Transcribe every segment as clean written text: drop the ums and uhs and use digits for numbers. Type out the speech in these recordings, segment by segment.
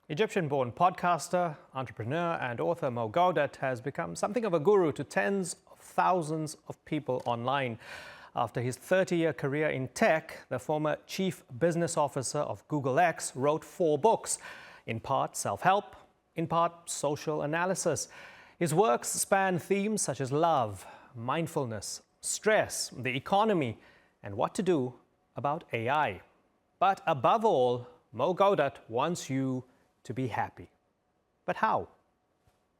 Egyptian-born podcaster, entrepreneur, and author Mo Gawdat has become something of a guru to tens of thousands of people online. After his 30-year career in tech, the former chief business officer of Google X wrote 4 books, in part self-help, in part social analysis. His works span themes such as love, mindfulness, stress, the economy, and what to do about AI. But above all, Mo Gawdat wants you to be happy. But how?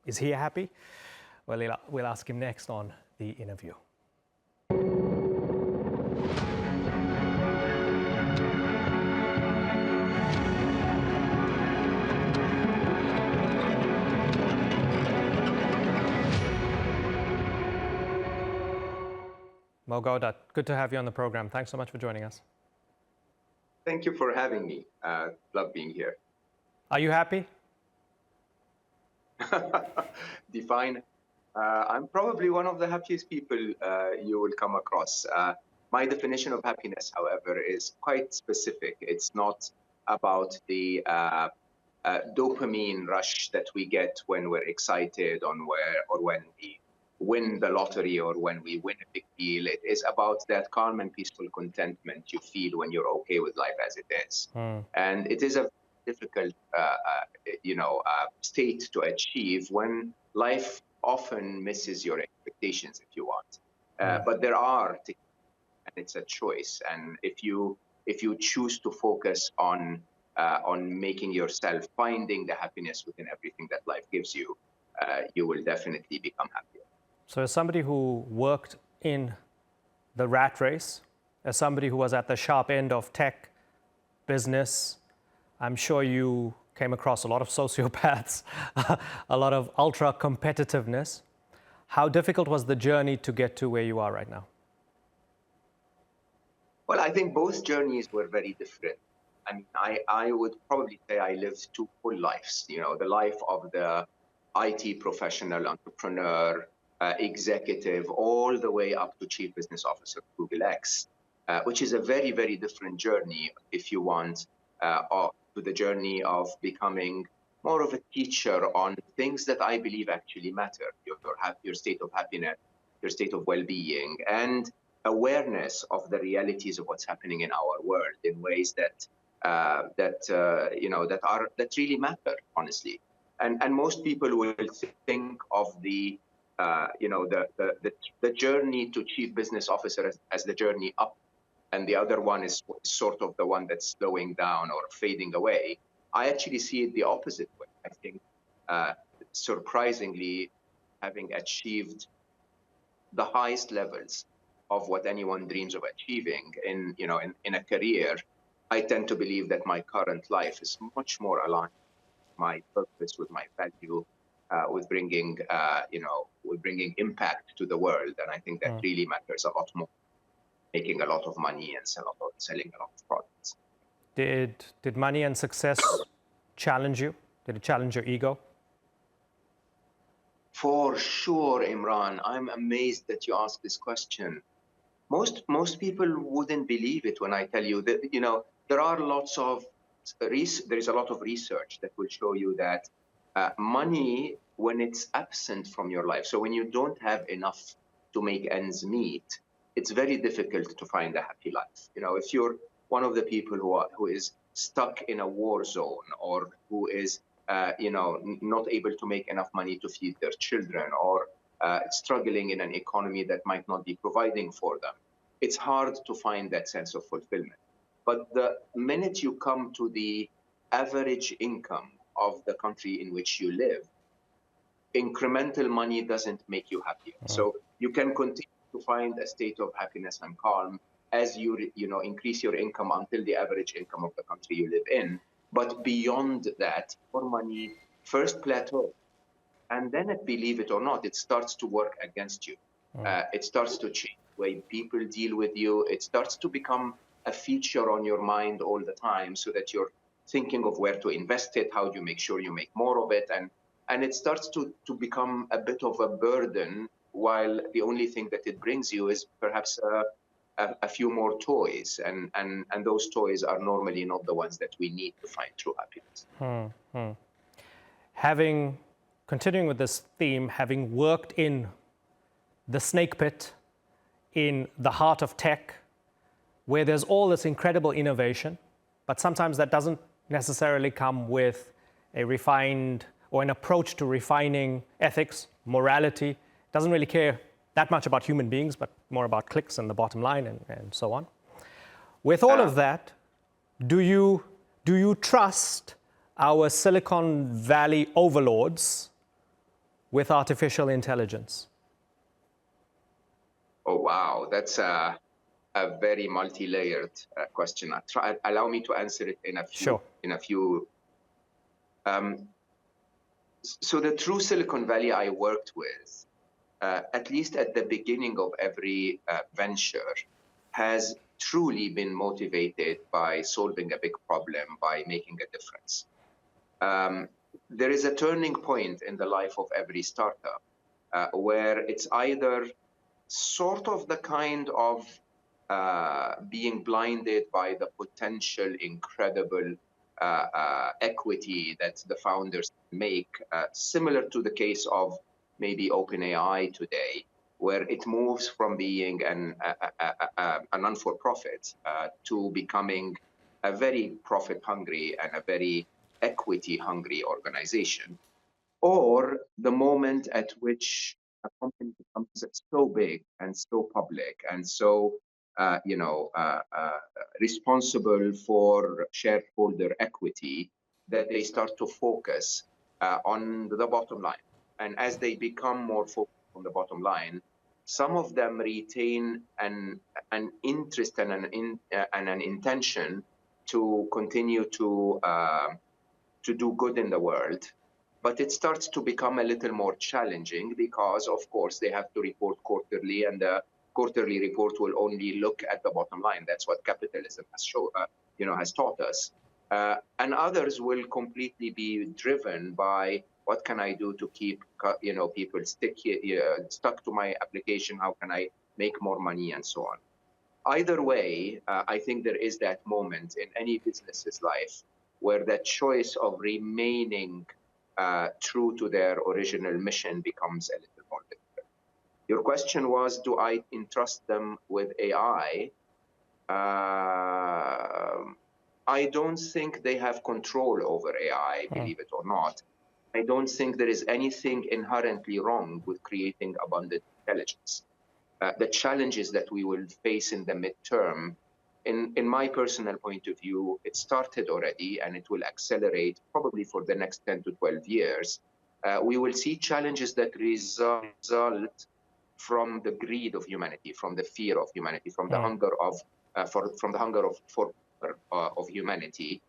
Is he happy? Well, we'll ask him next on the InnerView. Mo Gawdat, good to have you on the program. Thanks so much for joining us. Thank you for having me. Love being here. Are you happy? Define. I'm probably one of the happiest people you will come across. My definition of happiness, however, is quite specific. It's not about the dopamine rush that we get when we're excited or when we win the lottery or when we win a big deal. It is about that calm and peaceful contentment you feel when you're okay with life as it is. And it is a difficult, state to achieve when life often misses your expectations, if you want. But there are, and it's a choice. And if you choose to focus on making yourself, finding the happiness within everything that life gives you, you will definitely become happier. So as somebody who worked in the rat race, as somebody who was at the sharp end of tech business, I'm sure you came across a lot of sociopaths, a lot of ultra competitiveness. How difficult was the journey to get to where you are right now? Well, I think both journeys were very different. I mean, I would probably say I lived 2 full lives. You know, the life of the IT professional, entrepreneur, executive, all the way up to chief business officer of Google X, which is a very, very different journey, if you want, to the journey of becoming more of a teacher on things that I believe actually matter, your state of happiness, your state of well-being, and awareness of the realities of what's happening in our world in ways that really matter, honestly. And most people will think of the journey to chief business officer as the journey up, and the other one is sort of the one that's slowing down or fading away. I actually see it the opposite way. I think, surprisingly, having achieved the highest levels of what anyone dreams of achieving in a career, I tend to believe that my current life is much more aligned with my purpose, with my value, with bringing impact to the world. And I think that really matters a lot more. Making a lot of money and selling a lot of products. Did money and success challenge you? Did it challenge your ego? For sure, Imran. I'm amazed that you asked this question. Most people wouldn't believe it when I tell you that, there is a lot of research that will show you that money, when it's absent from your life, so when you don't have enough to make ends meet, it's very difficult to find a happy life. If you're one of the people who is stuck in a war zone, or who is, not able to make enough money to feed their children, or struggling in an economy that might not be providing for them, it's hard to find that sense of fulfillment. But the minute you come to the average income of the country in which you live, incremental money doesn't make you happier. So you can continue to find a state of happiness and calm as you increase your income until the average income of the country you live in. But beyond that, your money first plateaus, and then, believe it or not, it starts to work against you. It starts to change the way people deal with you. It starts to become a feature on your mind all the time, so that you're thinking of where to invest it, how do you make sure you make more of it, and it starts to become a bit of a burden, while the only thing that it brings you is perhaps a few more toys, and those toys are normally not the ones that we need to find true happiness. Continuing with this theme, having worked in the snake pit, in the heart of tech, where there's all this incredible innovation, but sometimes that doesn't necessarily come with a refined or an approach to refining ethics, morality. It doesn't really care that much about human beings, but more about clicks and the bottom line and so on. With all of that, do you trust our Silicon Valley overlords with artificial intelligence? Oh, wow. That's a very multi-layered question. Allow me to answer it in a few. Sure. So the true Silicon Valley I worked with, at least at the beginning of every venture, has truly been motivated by solving a big problem, by making a difference. There is a turning point in the life of every startup where it's either sort of the kind of being blinded by the potential incredible equity that the founders make, similar to the case of maybe OpenAI today, where it moves from being a non-for-profit to becoming a very profit-hungry and a very equity-hungry organization, or the moment at which a company becomes so big and so public and so responsible for shareholder equity that they start to focus on the bottom line. And as they become more focused on the bottom line, some of them retain an interest and an intention to continue to do good in the world. But it starts to become a little more challenging because, of course, they have to report quarterly, and the quarterly report will only look at the bottom line. That's what capitalism has taught us. And others will completely be driven by what can I do to keep people stuck to my application? How can I make more money and so on? Either way, I think there is that moment in any business's life where that choice of remaining true to their original mission becomes a little more difficult. Your question was, do I entrust them with AI? I don't think they have control over AI, believe it or not. I don't think there is anything inherently wrong with creating abundant intelligence. The challenges that we will face in the midterm, in my personal point of view, it started already and it will accelerate probably for the next 10 to 12 years. We will see challenges that result from the greed of humanity, from the fear of humanity, from the hunger of humanity,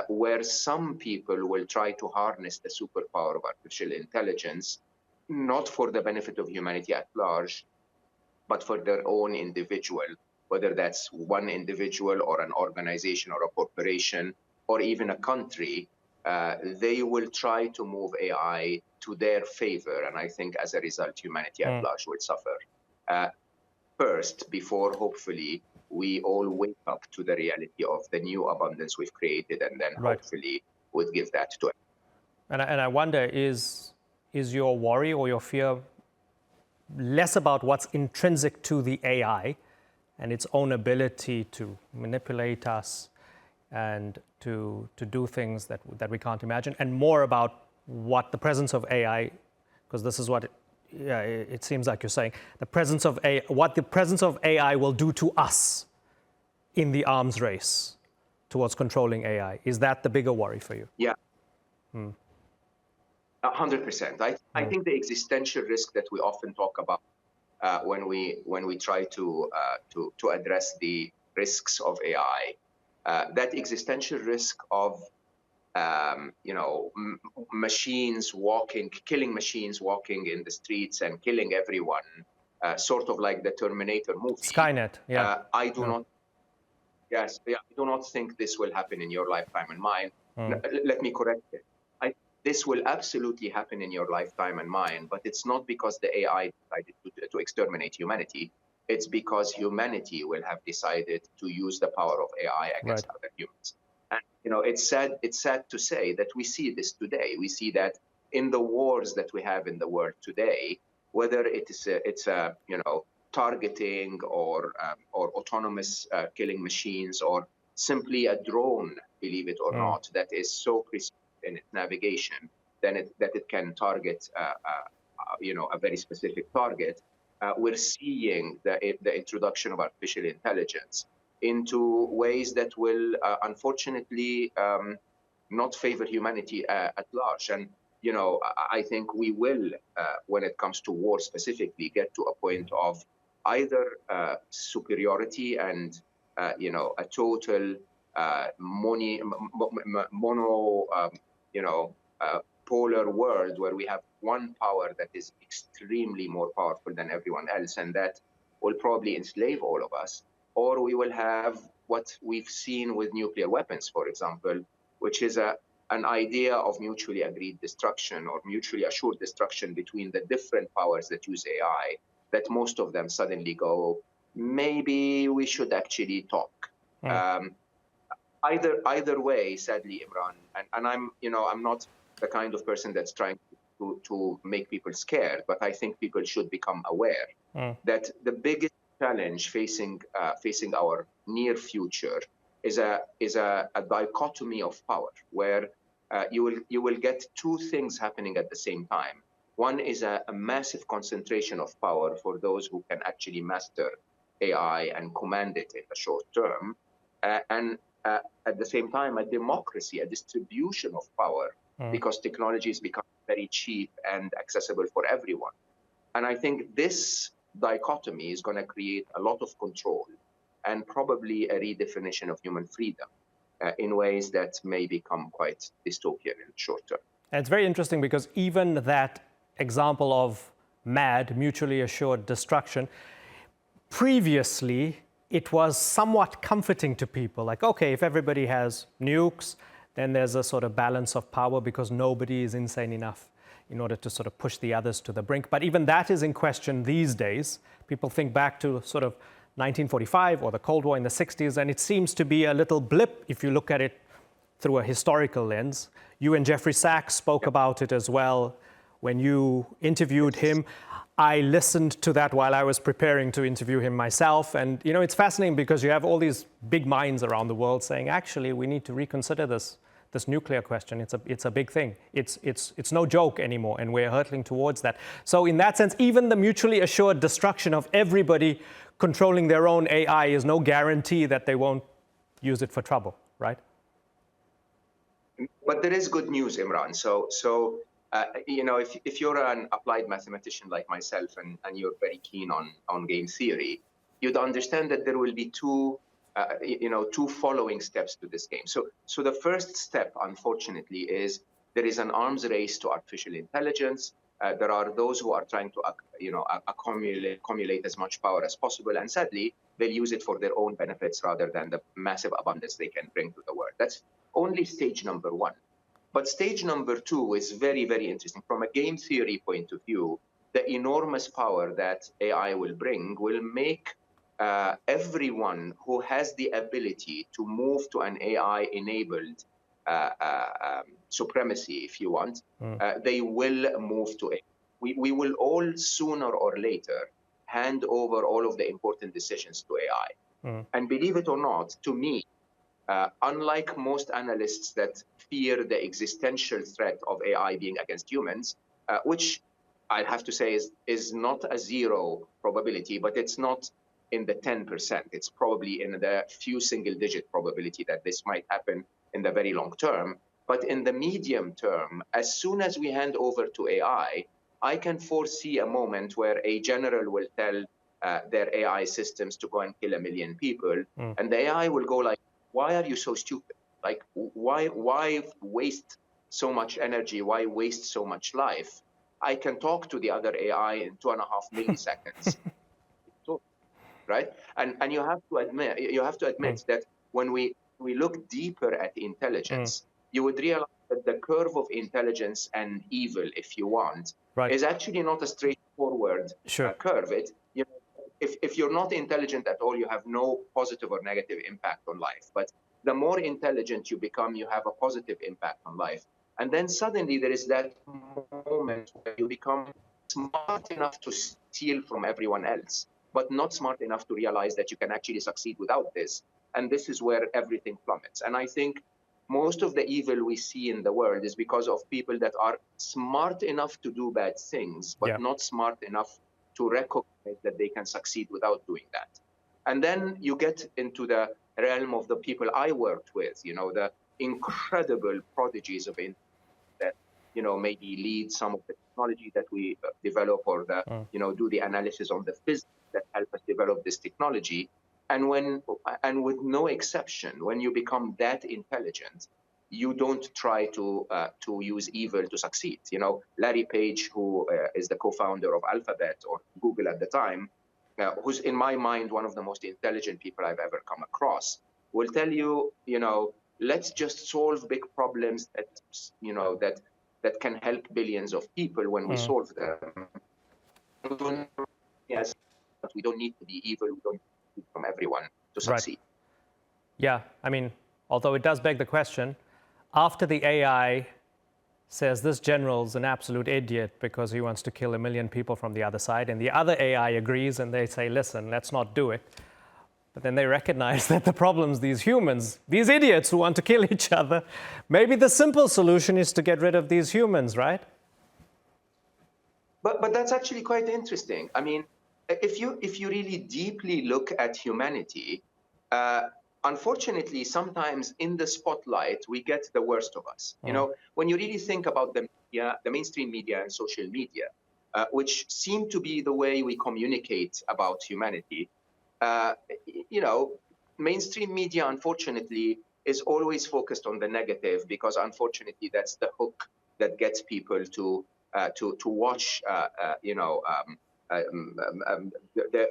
where some people will try to harness the superpower of artificial intelligence, not for the benefit of humanity at large, but for their own individual, whether that's one individual or an organization or a corporation or even a country. They will try to move AI to their favor. And I think as a result, humanity at large will suffer first before hopefully we all wake up to the reality of the new abundance we've created, and then hopefully would give that to it. And I wonder, is your worry or your fear less about what's intrinsic to the AI and its own ability to manipulate us and to do things that we can't imagine, and more about what the presence of AI, because this is what it seems like you're saying, what the presence of AI will do to us in the arms race towards controlling AI. Is that the bigger worry for you? Yeah. 100%. I think the existential risk that we often talk about when we try to address the risks of AI, that existential risk of killing machines walking in the streets and killing everyone, sort of like the Terminator movie. Skynet, yeah. I do not think this will happen in your lifetime and mine. Let me correct it. This will absolutely happen in your lifetime and mine, but it's not because the AI decided to exterminate humanity. it's because humanity will have decided to use the power of AI against other humans. And it's sad to say that we see this today. We see that in the wars that we have in the world today, whether it's targeting or autonomous killing machines, or simply a drone, believe it or not, that is so precise in its navigation that it can target a very specific target. We're seeing the introduction of artificial intelligence into ways that will unfortunately not favor humanity at large. And I think we will, when it comes to war specifically, get to a point of either superiority and a total polar world where we have one power that is extremely more powerful than everyone else, and that will probably enslave all of us. Or we will have what we've seen with nuclear weapons, for example, which is an idea of mutually agreed destruction or mutually assured destruction between the different powers that use AI, that most of them suddenly go, maybe we should actually talk. Either way, sadly, Imran, and I'm not the kind of person that's trying to make people scared, but I think people should become aware that the biggest challenge facing our near future is a dichotomy of power, where you will get two things happening at the same time. One is a massive concentration of power for those who can actually master AI and command it in the short term, and at the same time, a democracy, a distribution of power, because technology is becoming very cheap and accessible for everyone. And I think this dichotomy is going to create a lot of control and probably a redefinition of human freedom in ways that may become quite dystopian in the short term. And it's very interesting because even that example of MAD, mutually assured destruction, previously it was somewhat comforting to people. Like, okay, if everybody has nukes, then there's a sort of balance of power because nobody is insane enough in order to sort of push the others to the brink. But even that is in question these days. People think back to sort of 1945 or the Cold War in the 60s, and it seems to be a little blip if you look at it through a historical lens. You and Jeffrey Sachs spoke about it as well when you interviewed him. I listened to that while I was preparing to interview him myself. And, it's fascinating because you have all these big minds around the world saying, actually, we need to reconsider this nuclear question. It's a big thing. It's no joke anymore, and we're hurtling towards that. So in that sense, even the mutually assured destruction of everybody controlling their own AI is no guarantee that they won't use it for trouble, right? But there is good news, Imran. So if you're an applied mathematician like myself and you're very keen on game theory, you'd understand that there will be two following steps to this game. So the first step, unfortunately, is there is an arms race to artificial intelligence. There are those who are trying to accumulate as much power as possible, and sadly, they'll use it for their own benefits rather than the massive abundance they can bring to the world. That's only stage number one. But stage number two is very, very interesting. From a game theory point of view, the enormous power that AI will bring will make everyone who has the ability to move to an AI-enabled supremacy, if you want, they will move to it. We will all sooner or later hand over all of the important decisions to AI. And believe it or not, to me, unlike most analysts that fear the existential threat of AI being against humans, which I have to say is not a zero probability, but it's not in the 10%. It's probably in the few single-digit probability that this might happen in the very long term. But in the medium term, as soon as we hand over to AI, I can foresee a moment where a general will tell their AI systems to go and kill 1 million people, and the AI will go like, why are you so stupid? Like, why waste so much energy? Why waste so much life? I can talk to the other AI in 2.5 milliseconds. Right? And you have to admit that when we look deeper at intelligence, you would realize that the curve of intelligence and evil, if you want, is actually not a straightforward curve. if you're not intelligent at all, you have no positive or negative impact on life. But the more intelligent you become, you have a positive impact on life. And then suddenly there is that moment where you become smart enough to steal from everyone else, but not smart enough to realize that you can actually succeed without this. And this is where everything plummets. And I think most of the evil we see in the world is because of people that are smart enough to do bad things, but not smart enough to recognize that they can succeed without doing that. And then you get into the realm of the people I worked with, the incredible prodigies of that, maybe lead some of the technology that we develop, or do the analysis on the physics that help us develop this technology. And with no exception, when you become that intelligent, you don't try to use evil to succeed. Larry Page, who is the co-founder of Alphabet or Google at the time, who's in my mind one of the most intelligent people I've ever come across, will tell you, let's just solve big problems that can help billions of people when we solve them. Yes, but we don't need to be evil. We don't need to be from everyone to succeed. Right. Yeah, I mean, although it does beg the question, after the AI says this general's an absolute idiot because he wants to kill 1 million people from the other side, and the other AI agrees and they say, listen, let's not do it. But then they recognize that the problem's these humans, these idiots who want to kill each other. Maybe the simple solution is to get rid of these humans, right? But that's actually quite interesting. I mean, if you really deeply look at humanity, unfortunately, sometimes in the spotlight, we get the worst of us. When you really think about the media, the mainstream media and social media, which seem to be the way we communicate about humanity, mainstream media, unfortunately, is always focused on the negative, because unfortunately, that's the hook that gets people to watch,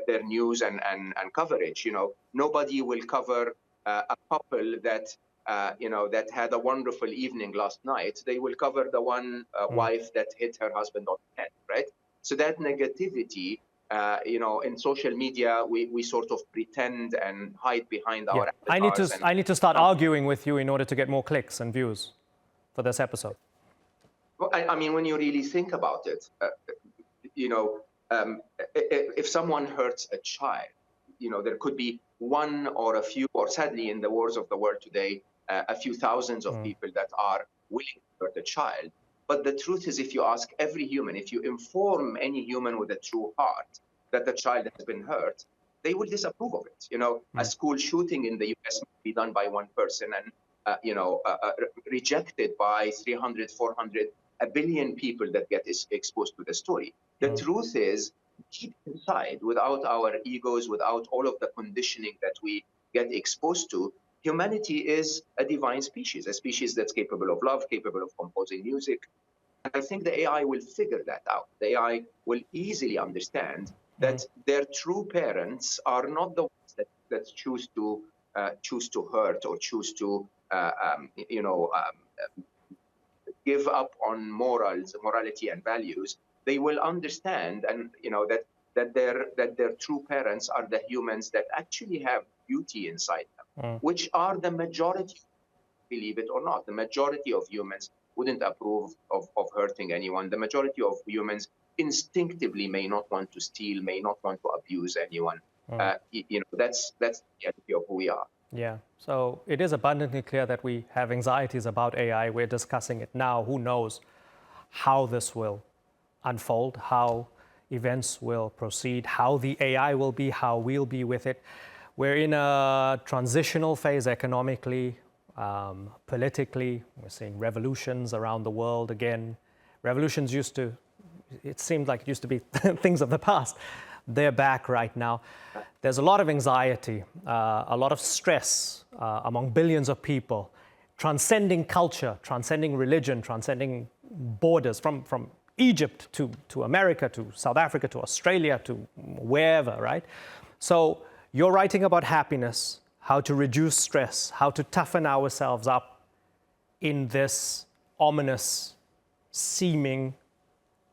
their news and coverage. Nobody will cover a couple that that had a wonderful evening last night. They will cover the one wife that hit her husband on the head, right? So that negativity, in social media, we sort of pretend and hide behind our avatars. I need to start arguing with you in order to get more clicks and views for this episode. Well, I mean, when you really think about it, if someone hurts a child, there could be one or a few, or sadly in the wars of the world today, a few thousands of people that are willing to hurt a child. But the truth is, if you ask every human, if you inform any human with a true heart that the child has been hurt, they will disapprove of it. A school shooting in the US may be done by one person and, rejected by 300, 400, 1 billion people that get exposed to the story. The truth is, deep inside, without our egos, without all of the conditioning that we get exposed to, humanity is a divine species, a species that's capable of love, capable of composing music. And I think the AI will figure that out. The AI will easily understand that their true parents are not the ones that choose to hurt or choose to give up on morality and values. They will understand, and that their true parents are the humans that actually have beauty inside them, which are the majority, believe it or not. The majority of humans wouldn't approve of hurting anyone. The majority of humans instinctively may not want to steal, may not want to abuse anyone. That's the reality of who we are. Yeah, so it is abundantly clear that we have anxieties about AI. We're discussing it now. Who knows how this will unfold, how events will proceed, how the AI will be, how we'll be with it. We're in a transitional phase economically, politically. We're seeing revolutions around the world again. Revolutions it seemed like it used to be things of the past. They're back right now. There's a lot of anxiety, a lot of stress among billions of people, transcending culture, transcending religion, transcending borders, from Egypt to America, to South Africa, to Australia, to wherever, right? So you're writing about happiness, how to reduce stress, how to toughen ourselves up in this ominous seeming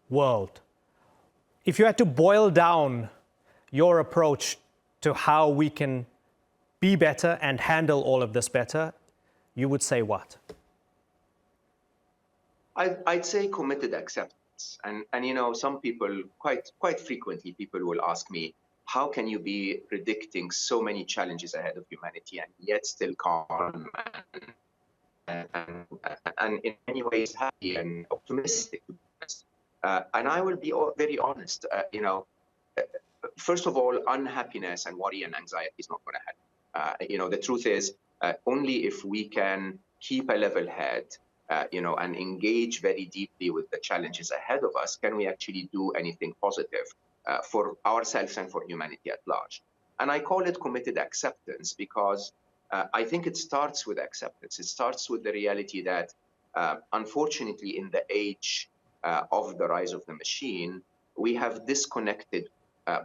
world. If you had to boil down your approach to how we can be better and handle all of this better, you would say what? I'd say committed acceptance. And you know, some people, quite frequently, people will ask me, how can you be predicting so many challenges ahead of humanity and yet still calm and in many ways happy and optimistic? And I will be very honest, first of all, unhappiness and worry and anxiety is not going to help. The truth is, only if we can keep a level head, and engage very deeply with the challenges ahead of us, can we actually do anything positive for ourselves and for humanity at large. And I call it committed acceptance because I think it starts with acceptance. It starts with the reality that, unfortunately, in the age of the rise of the machine, we have disconnected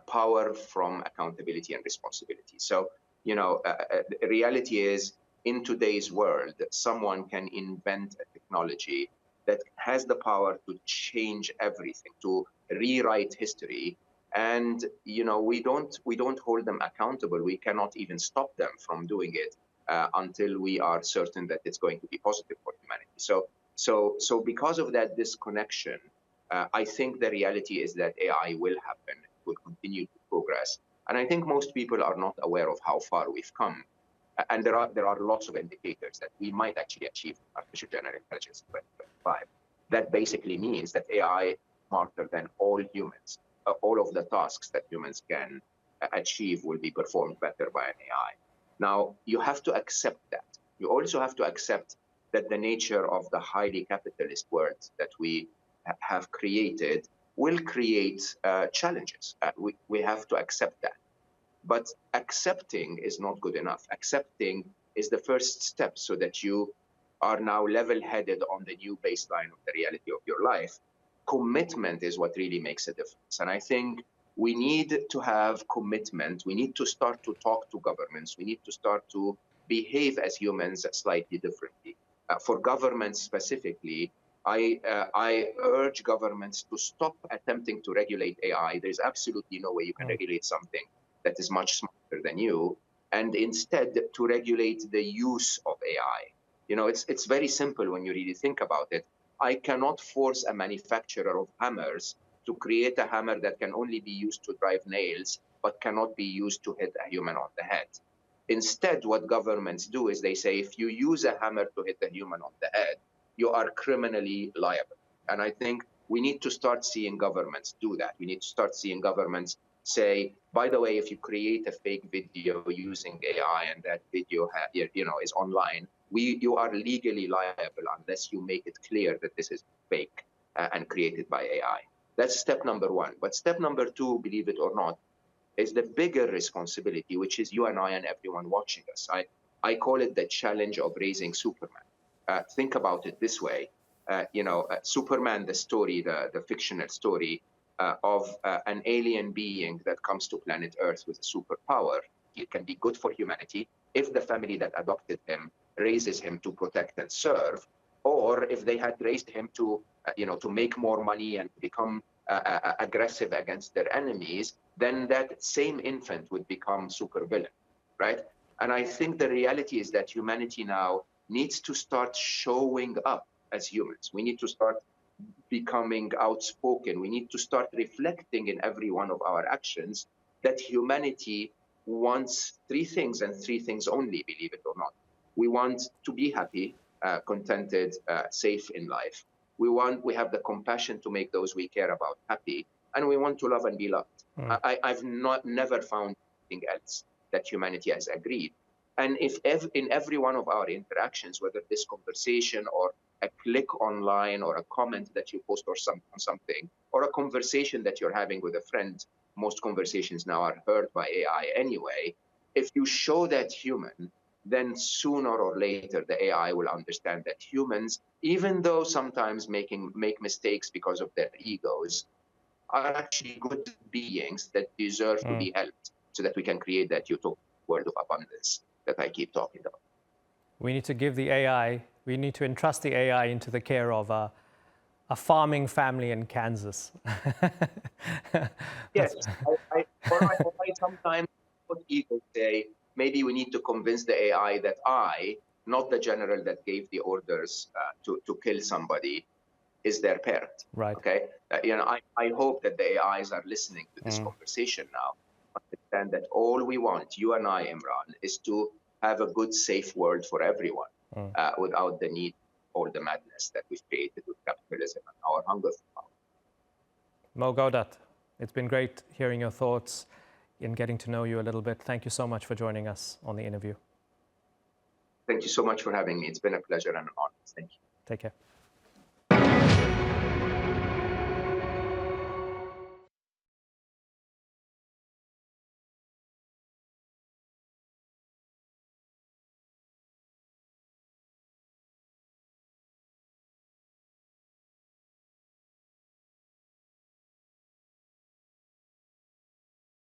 power from accountability and responsibility. So, the reality is, in today's world, someone can invent a technology that has the power to change everything, to rewrite history. And, we don't hold them accountable. We cannot even stop them from doing it until we are certain that it's going to be positive for humanity. So because of that disconnection, I think the reality is that AI will happen, will continue to progress. And I think most people are not aware of how far we've come. And there are lots of indicators that we might actually achieve artificial general intelligence in 2025. That basically means that AI is smarter than all humans. All of the tasks that humans can achieve will be performed better by an AI. Now, you have to accept that. You also have to accept that the nature of the highly capitalist world that we have created will create challenges. We have to accept that. But accepting is not good enough. Accepting is the first step so that you are now level-headed on the new baseline of the reality of your life. Commitment is what really makes a difference. And I think we need to have commitment. We need to start to talk to governments. We need to start to behave as humans slightly differently. For governments specifically, I urge governments to stop attempting to regulate AI. There's absolutely no way you can regulate something that is much smarter than you, and instead to regulate the use of AI. It's very simple when you really think about it. I cannot force a manufacturer of hammers to create a hammer that can only be used to drive nails, but cannot be used to hit a human on the head. Instead, what governments do is they say, if you use a hammer to hit a human on the head, you are criminally liable. And I think we need to start seeing governments do that. We need to start seeing governments say, by the way, if you create a fake video using AI and that video is online, you are legally liable unless you make it clear that this is fake and created by AI. That's step number one. But step number two, believe it or not, is the bigger responsibility, which is you and I and everyone watching us. I call it the challenge of raising Superman. Think about it this way. Superman, the story, the fictional story of an alien being that comes to planet Earth with a superpower. It can be good for humanity if the family that adopted him raises him to protect and serve, or if they had raised him to make more money and become aggressive against their enemies, then that same infant would become supervillain, right? And I think the reality is that humanity now needs to start showing up as humans. We need to start becoming outspoken. We need to start reflecting in every one of our actions that humanity wants three things and three things only, believe it or not. We want to be happy, contented, safe in life. We have the compassion to make those we care about happy, and we want to love and be loved. I've never found anything else that humanity has agreed. And if in every one of our interactions, whether this conversation or a click online or a comment that you post on something, or a conversation that you're having with a friend, most conversations now are heard by AI anyway. If you show that human, then sooner or later the AI will understand that humans, even though sometimes make mistakes because of their egos, are actually good beings that deserve to be helped, so that we can create that utopic world of abundance that I keep talking about. We need to entrust the AI into the care of a farming family in Kansas. Yes, or I sometimes people say maybe we need to convince the AI that I, not the general that gave the orders to kill somebody, is their parent. Right. Okay, I hope that the AIs are listening to this conversation now. Understand that all we want, you and I, Imran, is to have a good, safe world for everyone, without the need or the madness that we've created with capitalism and our hunger for power. Mo Gawdat, it's been great hearing your thoughts and getting to know you a little bit. Thank you so much for joining us on the InnerView. Thank you so much for having me. It's been a pleasure and an honor. Thank you. Take care.